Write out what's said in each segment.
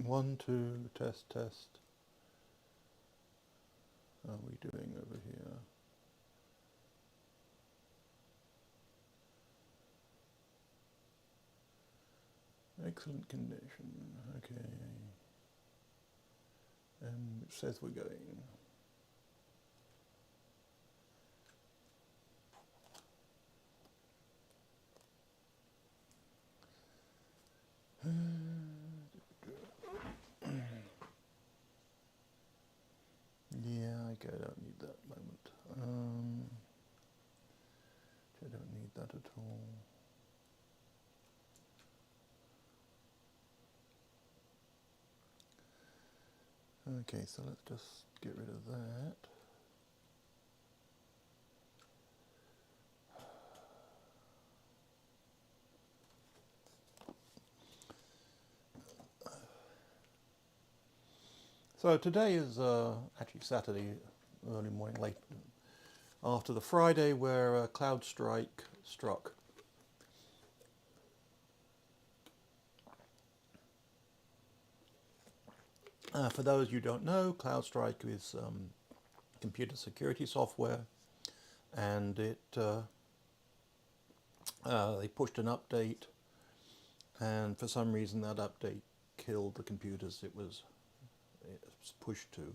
1, 2, test, test. How are we doing over here? Excellent condition. Okay. And it says we're going. Yeah, okay, I don't need that moment. I don't need that at all. Okay, so let's just get rid of that. So today is actually Saturday, early morning, late after the Friday where Cloudstrike struck. For those you don't know, Cloudstrike is computer security software, and they pushed an update, and for some reason that update killed the computers it was pushed to.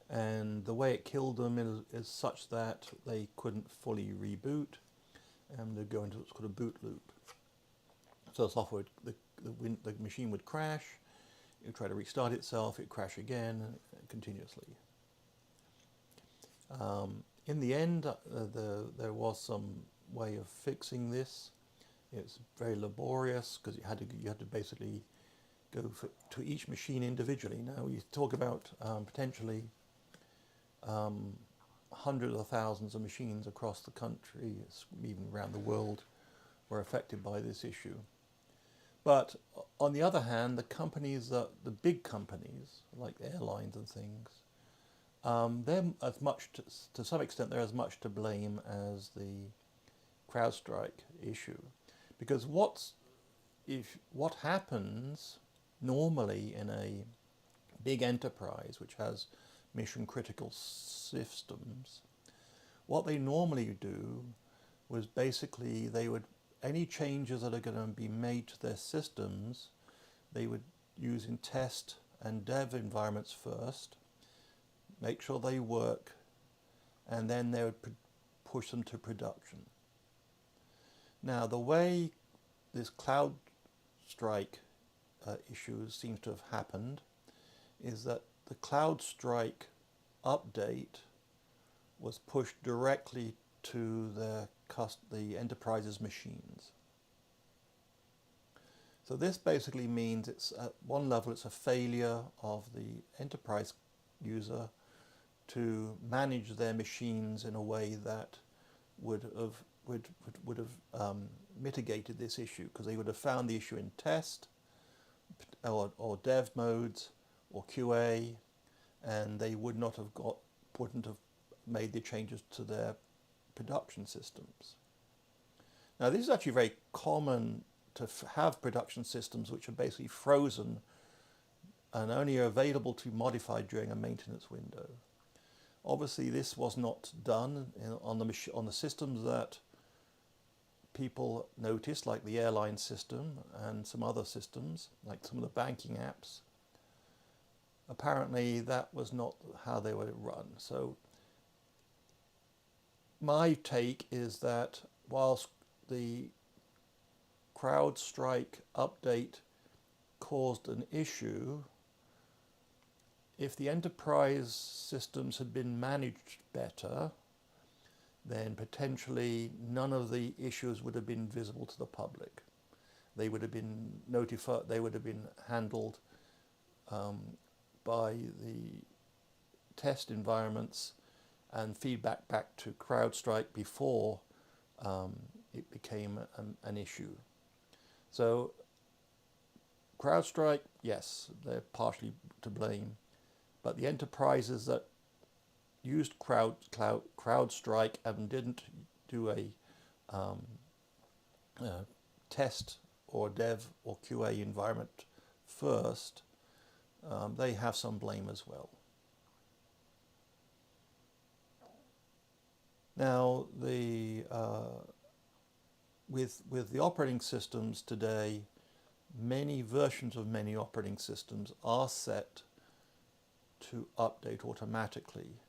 And the way it killed them is such that they couldn't fully reboot, and they'd go into what's called a boot loop. So the software, the machine would crash, it would try to restart itself, it'd crash again continuously. In the end, there was some way of fixing this. It's very laborious because you had to basically go to each machine individually. Now you talk about potentially hundreds of thousands of machines across the country, even around the world, were affected by this issue. But on the other hand, the companies, the big companies like airlines and things, they're as much to some extent they're as much to blame as the CrowdStrike issue, because what happens normally in a big enterprise which has mission critical systems, what they normally do was basically any changes that are going to be made to their systems, they would use in test and dev environments first, make sure they work, and then they would push them to production. Now, the way this CloudStrike issue seems to have happened is that the CloudStrike update was pushed directly to the enterprise's machines. So this basically means it's at one level it's a failure of the enterprise user to manage their machines in a way that would have mitigated this issue, because they would have found the issue in test or dev modes or QA, and they wouldn't have made the changes to their production systems. Now, this is actually very common to have production systems which are basically frozen and only are available to be modified during a maintenance window. Obviously, this was not done on the systems that people noticed, like the airline system and some other systems, like some of the banking apps. Apparently, that was not how they were run. So my take is that whilst the CrowdStrike update caused an issue, if the enterprise systems had been managed better, then potentially none of the issues would have been visible to the public. They would have been notified, they would have been handled by the test environments and feedback back to CrowdStrike before it became an issue. So CrowdStrike, yes, they're partially to blame, but the enterprises that used CrowdStrike and didn't do a test or dev or QA environment first, they have some blame as well. Now, with the operating systems today, many versions of many operating systems are set to update automatically,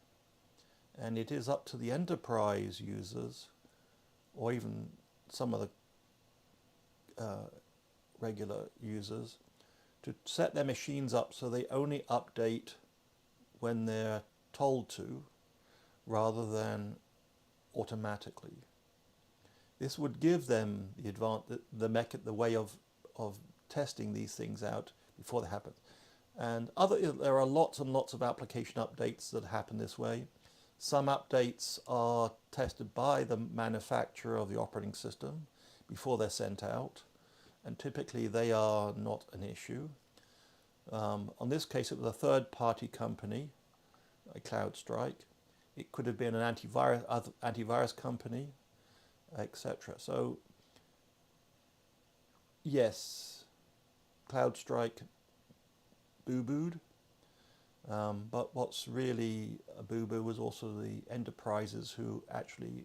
and it is up to the enterprise users, or even some of the regular users, to set their machines up so they only update when they're told to, rather than automatically. This would give them the way of testing these things out before they happen. And there are lots and lots of application updates that happen this way. Some updates are tested by the manufacturer of the operating system before they're sent out, and typically they are not an issue. On this case, it was a third-party company, Cloudstrike. It could have been an antivirus company, etc. So, yes, Cloudstrike boo-booed, but what's really a boo-boo was also the enterprises who actually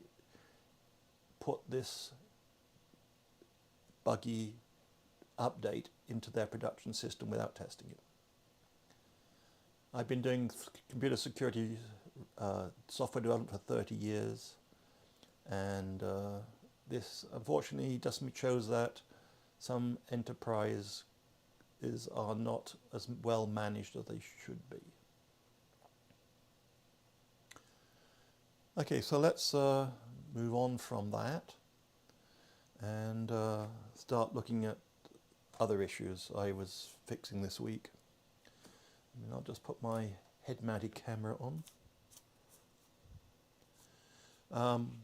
put this buggy update into their production system without testing it. I've been doing computer security software development for 30 years, and this unfortunately just shows that some enterprises are not as well managed as they should be. Okay, so let's move on from that and start looking at other issues I was fixing this week. And I'll just put my head-mounted camera on.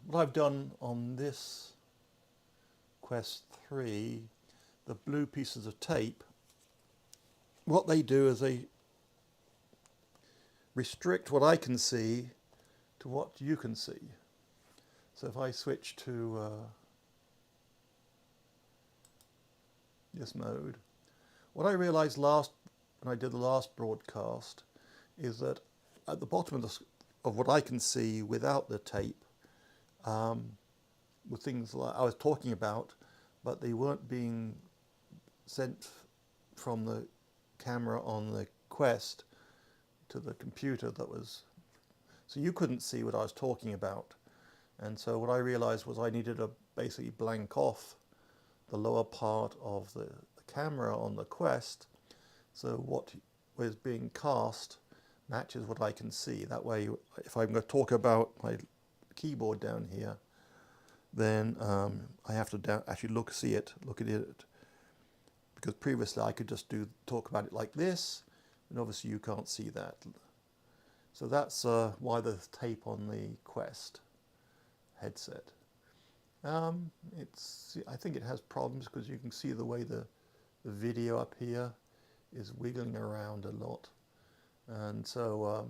What I've done on this Quest 3, the blue pieces of tape, what they do is they restrict what I can see to what you can see. So if I switch to this mode, what I realized when I did the last broadcast is that at the bottom of what I can see without the tape were things like I was talking about, but they weren't being sent from the camera on the Quest to the computer so you couldn't see what I was talking about. And so what I realized was I needed to basically blank off the lower part of the camera on the Quest, so what was being cast matches what I can see. That way, if I'm going to talk about my keyboard down here, then I have to actually look at it, because previously I could just talk about it like this, and obviously you can't see that. So that's why there's tape on the Quest headset. I think it has problems because you can see the way the video up here is wiggling around a lot, and so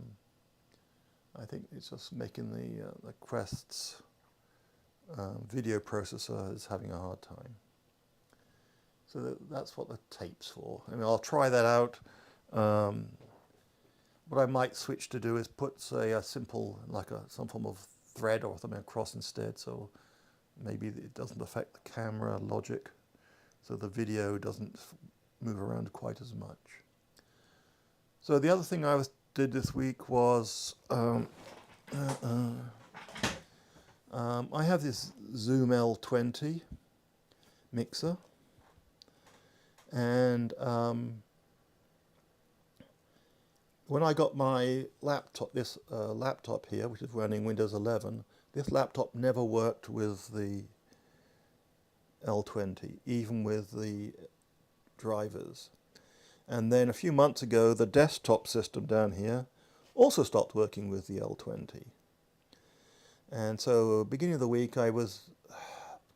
I think it's just making the Quest's video processor is having a hard time. So that's what the tape's for. I mean, I'll try that out. What I might switch to do is put, say, a simple, like some form of thread or something across instead, so maybe it doesn't affect the camera logic, so the video doesn't move around quite as much. So the other thing I did this week was I have this Zoom L20 mixer, and when I got my laptop, this laptop here, which is running Windows 11, this laptop never worked with the L20, even with the drivers. And then a few months ago, the desktop system down here also stopped working with the L20. And so, beginning of the week, I was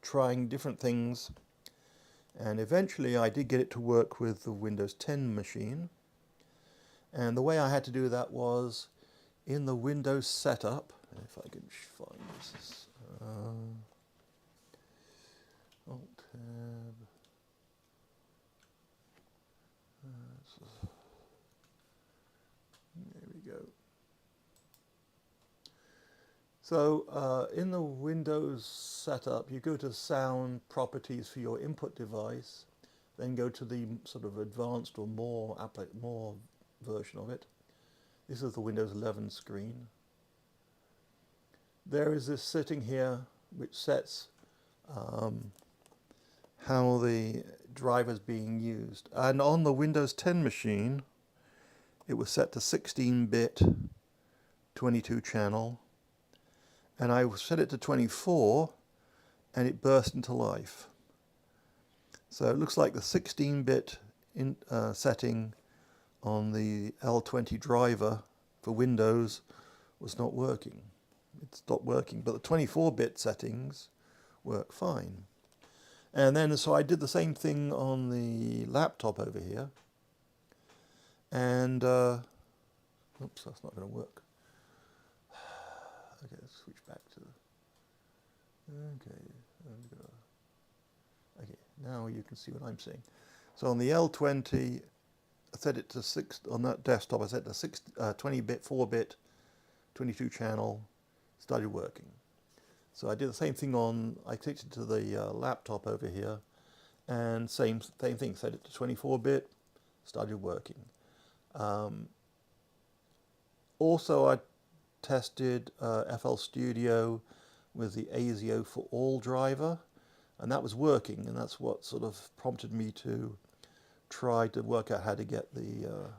trying different things, and eventually I did get it to work with the Windows 10 machine. And the way I had to do that was in the Windows setup. If I can find this, Alt Tab. So in the Windows setup, you go to Sound Properties for your input device, then go to the sort of advanced or more version of it. This is the Windows 11 screen. There is this setting here which sets how the driver is being used. And on the Windows 10 machine, it was set to 16-bit 22 channel. And I set it to 24 and it burst into life. So it looks like the 16-bit setting on the L20 driver for Windows was not working. It stopped working, but the 24-bit settings work fine. And then so I did the same thing on the laptop over here. And oops, that's not going to work. Okay, let's switch back to the, okay, now you can see what I'm seeing. So on the L20, I set it to on that desktop, I set it to 20-bit, 4-bit, 22 channel, started working. So I did the same thing I clicked it to the laptop over here, and same thing, set it to 24-bit, started working. Also, I tested FL Studio with the ASIO for All driver, and that was working, and that's what sort of prompted me to try to work out how to get the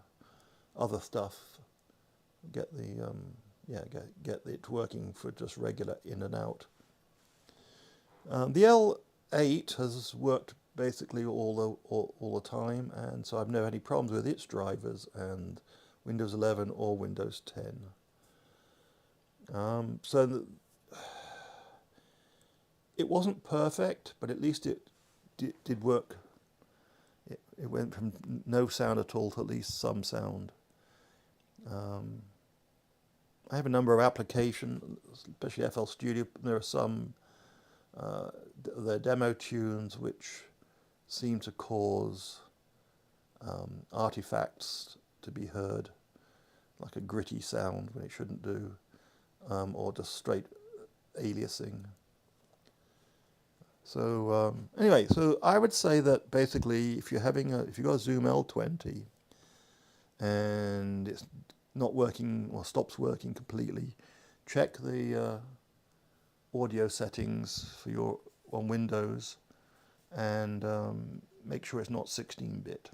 other stuff, get it working for just regular in and out. The L8 has worked basically all the time, and so I've never had any problems with its drivers and Windows 11 or Windows 10. It wasn't perfect, but at least it did work. It went from no sound at all to at least some sound. I have a number of applications, especially FL Studio. There are some the demo tunes which seem to cause artifacts to be heard, like a gritty sound when it shouldn't do, or just straight aliasing. So anyway, so I would say that basically, if you've got a Zoom L20 and it's not working or stops working completely, check the audio settings for your on Windows and make sure it's not 16-bit.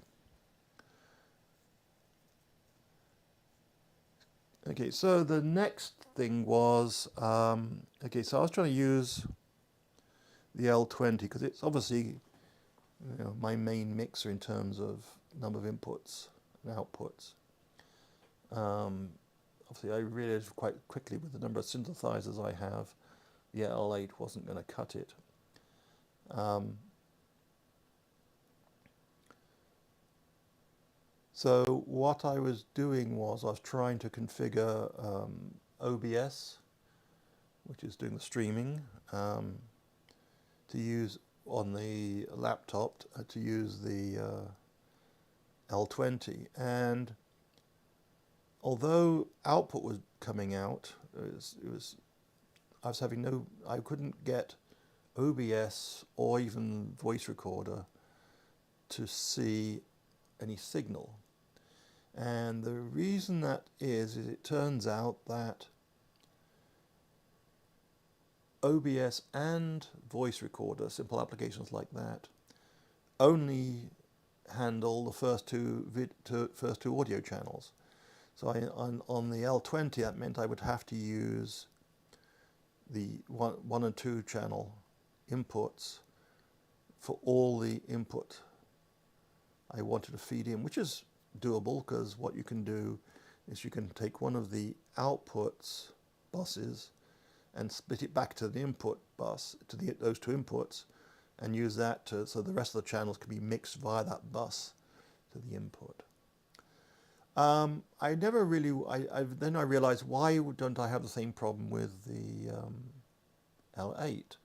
Okay, so the next thing was okay. So I was trying to use the L20 because it's obviously my main mixer in terms of number of inputs and outputs. Obviously, I realized quite quickly with the number of synthesizers I have, the L8 wasn't going to cut it. So what I was doing was I was trying to configure OBS, which is doing the streaming, to use on the laptop to use the L20. And although output was coming out, I couldn't get OBS or even voice recorder to see any signal. And the reason that is it turns out that OBS and voice recorder, simple applications like that, only handle the first two audio channels. So on the L20, that meant I would have to use the one and two channel inputs for all the input I wanted to feed in, which is doable because what you can do is you can take one of the outputs buses and split it back to the input bus, to those two inputs, and use that so the rest of the channels can be mixed via that bus to the input. I never really, then I realized, why don't I have the same problem with the L8?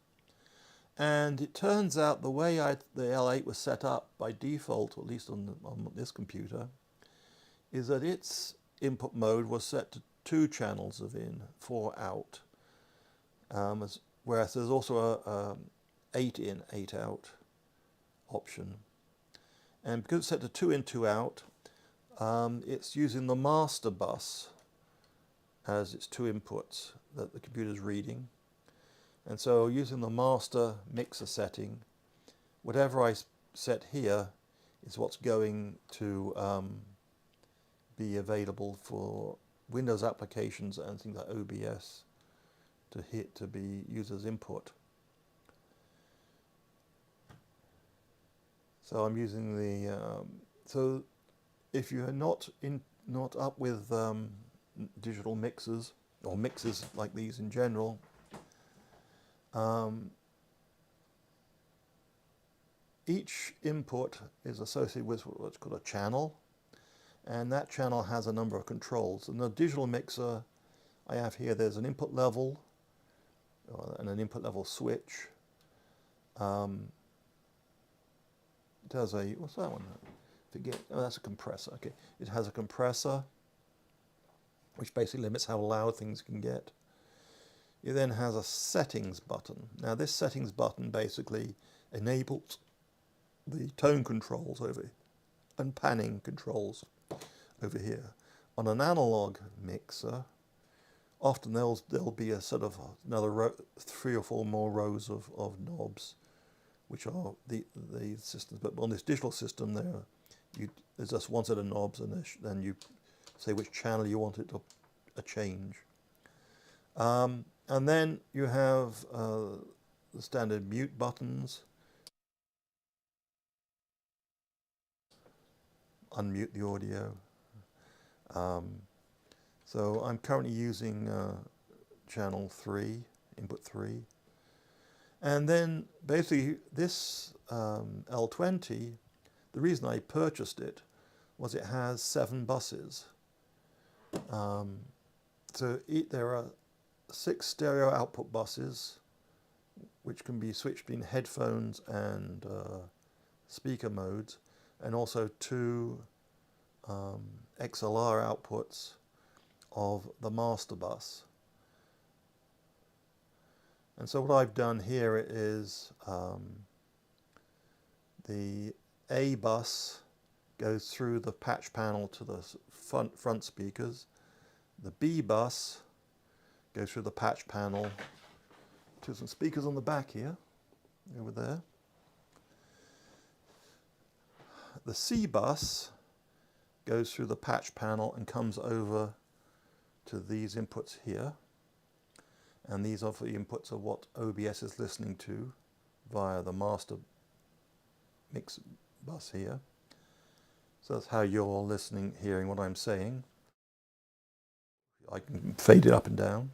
And it turns out the way the L8 was set up by default, at least on this computer, is that its input mode was set to 2 channels of in, 4 out. whereas there's also a 8 in, 8 out option. And because it's set to 2 in, 2 out, it's using the master bus as its 2 inputs that the computer's reading. And so using the master mixer setting, whatever I set here is what's going to be available for Windows applications and things like OBS to be used as input. So I'm using the so if you're not up with digital mixers or mixers like these in general, each input is associated with what's called a channel, and that channel has a number of controls. In the digital mixer I have here, there's an input level and an input level switch. It has a, what's that one? Forget, oh, that's a compressor. Okay, it has a compressor, which basically limits how loud things can get. It then has a settings button. Now this settings button basically enables the tone controls over and panning controls over here. On an analog mixer, often there'll be a sort of another 3 or 4 more rows of knobs, which are the systems. But on this digital system, there's just one set of knobs, and then you say which channel you want it to change. And then you have the standard mute buttons, unmute the audio. So I'm currently using channel 3, input 3. And then basically this L20, the reason I purchased it was it has 7 buses. So there are 6 stereo output buses, which can be switched between headphones and speaker modes, and also 2 XLR outputs of the master bus. And so what I've done here is the A bus goes through the patch panel to the front speakers. The B bus goes through the patch panel to some speakers on the back here, over there. The C bus goes through the patch panel and comes over to these inputs here. And these are the inputs of what OBS is listening to via the master mix bus here. So that's how you're listening, hearing what I'm saying. I can fade it up and down.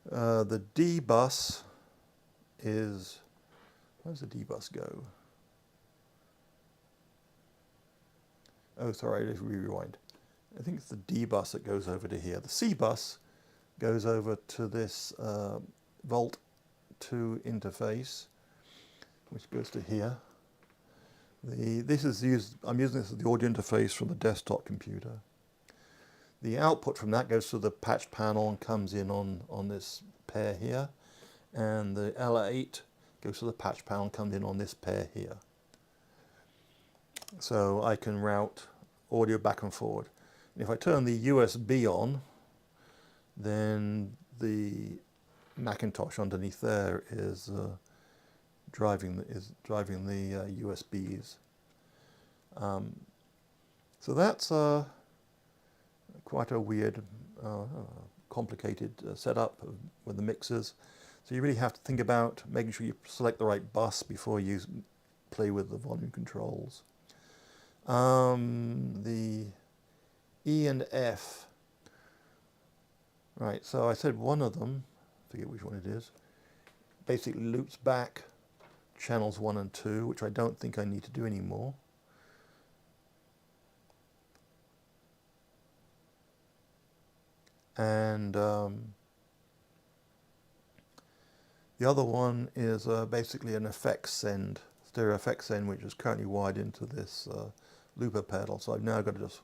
The D bus is, where does the D bus go? Oh, sorry, let's rewind. I think it's the D bus that goes over to here. The C bus goes over to this Volt 2 interface, which goes to here. This is used. I'm using this as the audio interface from the desktop computer. The output from that goes to the patch panel and comes in on this pair here, and the L8 goes to the patch panel and comes in on this pair here. So I can route audio back and forward. And if I turn the USB on, then the Macintosh underneath there is driving the USBs. So that's quite a weird, complicated setup with the mixers. So you really have to think about making sure you select the right bus before you play with the volume controls. The E and F. Right, so I said one of them, I forget which one it is, basically loops back channels 1 and 2, which I don't think I need to do anymore. And the other one is basically an effects send, stereo effects send, which is currently wired into this looper pedal. So I've now got to just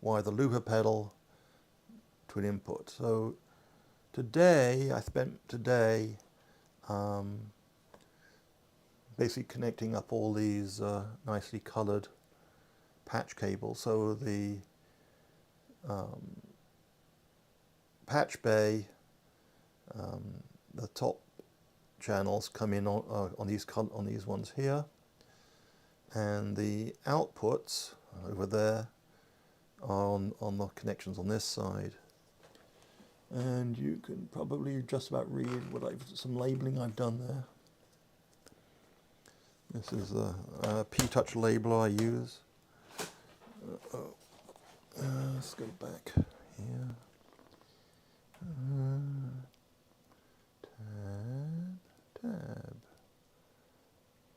wire the looper pedal to an input. So today, I spent today basically connecting up all these nicely colored patch cables. So the patch bay, the top channels come in on these ones here, and the outputs over there are on the connections on this side. And you can probably just about read some labeling I've done there. This is a P-Touch labeler I use. Let's go back here. Tab.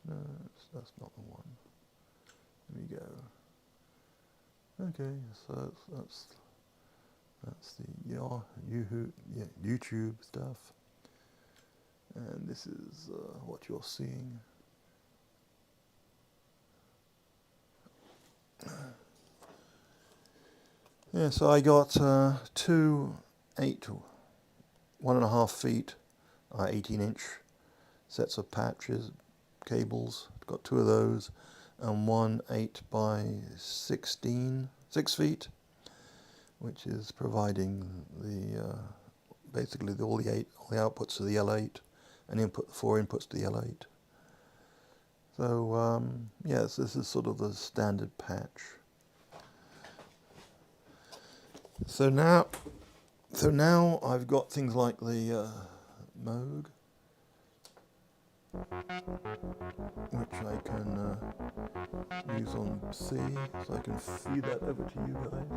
No, that's not the one. There we go. Okay, so that's the YouTube stuff, and this is what you're seeing. Yeah, so I got 2 1.5 feet, 18-inch sets of patches, cables. Got 2 of those, and 1 8 by 16, 6 feet, which is providing the basically all the outputs to the L8, and 4 inputs to the L8. So yes, this is sort of the standard patch. So now I've got things like the Moog, which I can use on C, so I can feed that over to you guys.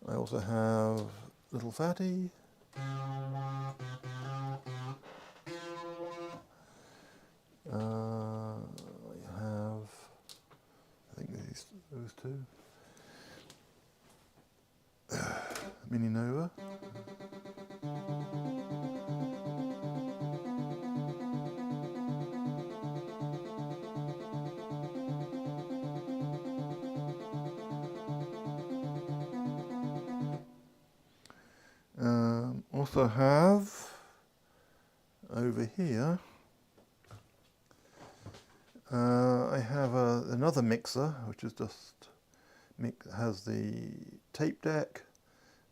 I also have Little Fatty. I have, I think those 2. Mini Nova. Also have over here, I have another mixer, which is just has the tape deck,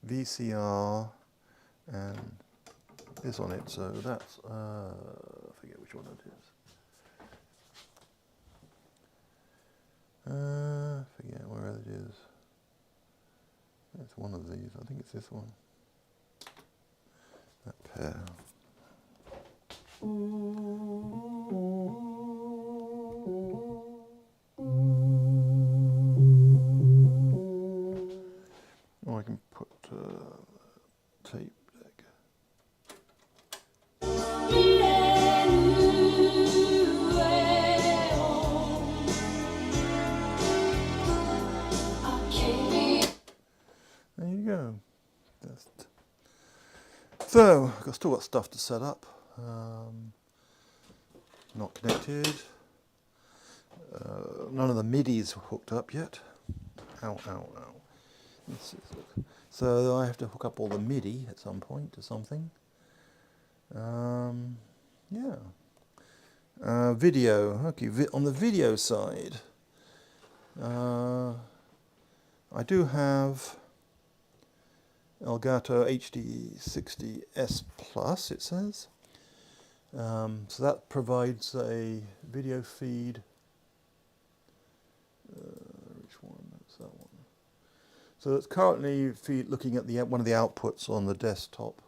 VCR, and this on it. So that's I forget which one it is. Forget where it is. It's one of these. I think it's this one. That pair. Or I can put tape deck. There you go. So I've still got stuff to set up. Not connected. None of the MIDI's hooked up yet. Ow, ow, ow. So I have to hook up all the MIDI at some point to something. Yeah. Video. Okay, on the video side, I do have Elgato HD60S Plus, it says. So that provides a video feed. Which one? That's that one. So it's currently looking at one of the outputs on the desktop.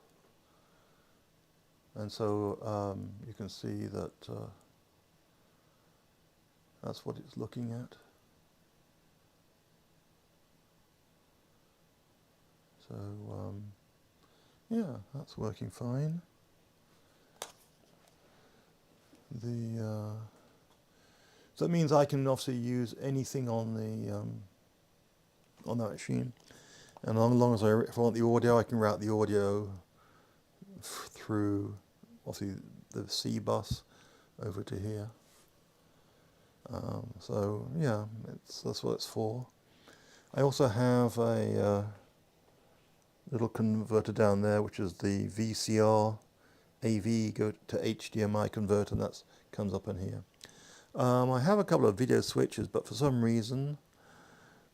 And so you can see that that's what it's looking at. So yeah, that's working fine. So that means I can obviously use anything on that machine, and as long as if I want the audio, I can route the audio through obviously the C bus over to here. So yeah, that's what it's for. I also have a little converter down there, which is the VCR AV go to HDMI converter, and that comes up in here. I have a couple of video switches, but for some reason,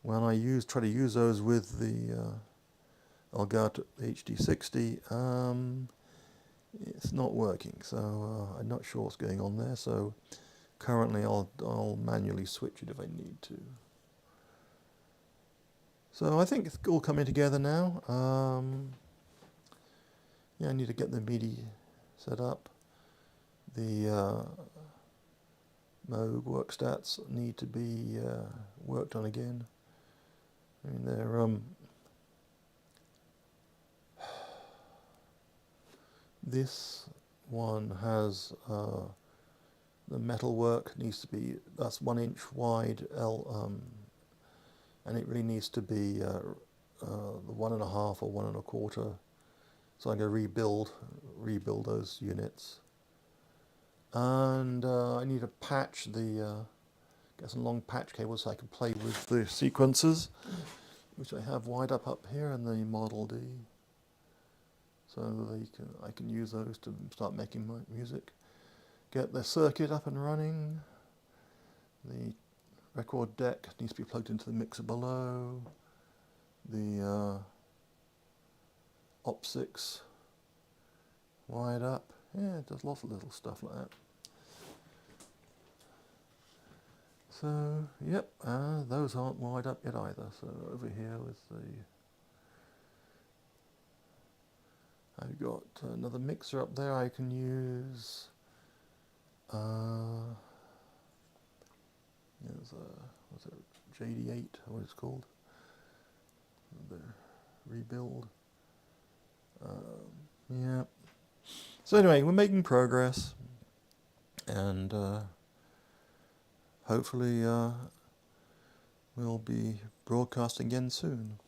when I try to use those with the Elgato HD60, it's not working. So I'm not sure what's going on there. So currently, I'll manually switch it if I need to. So I think it's all coming together now. Yeah, I need to get the MIDI set up. The Moog workstats need to be worked on again. I mean, they're this one has the metal work needs to be, that's 1 inch wide and it really needs to be the 1.5 or 1 1/4. So I'm going to rebuild those units. And I need to patch get some long patch cables so I can play with the sequences, which I have wired up here in the Model D. So I can use those to start making my music. Get the circuit up and running. The record deck needs to be plugged into the mixer below. The OP6 wired up. Yeah, it does lots of little stuff like that. So, yep, those aren't wired up yet either. So over here with I've got another mixer up there I can use. There's what's it, JD8, what it's called, the rebuild. Yeah. So anyway, we're making progress, and hopefully we'll be broadcasting again soon.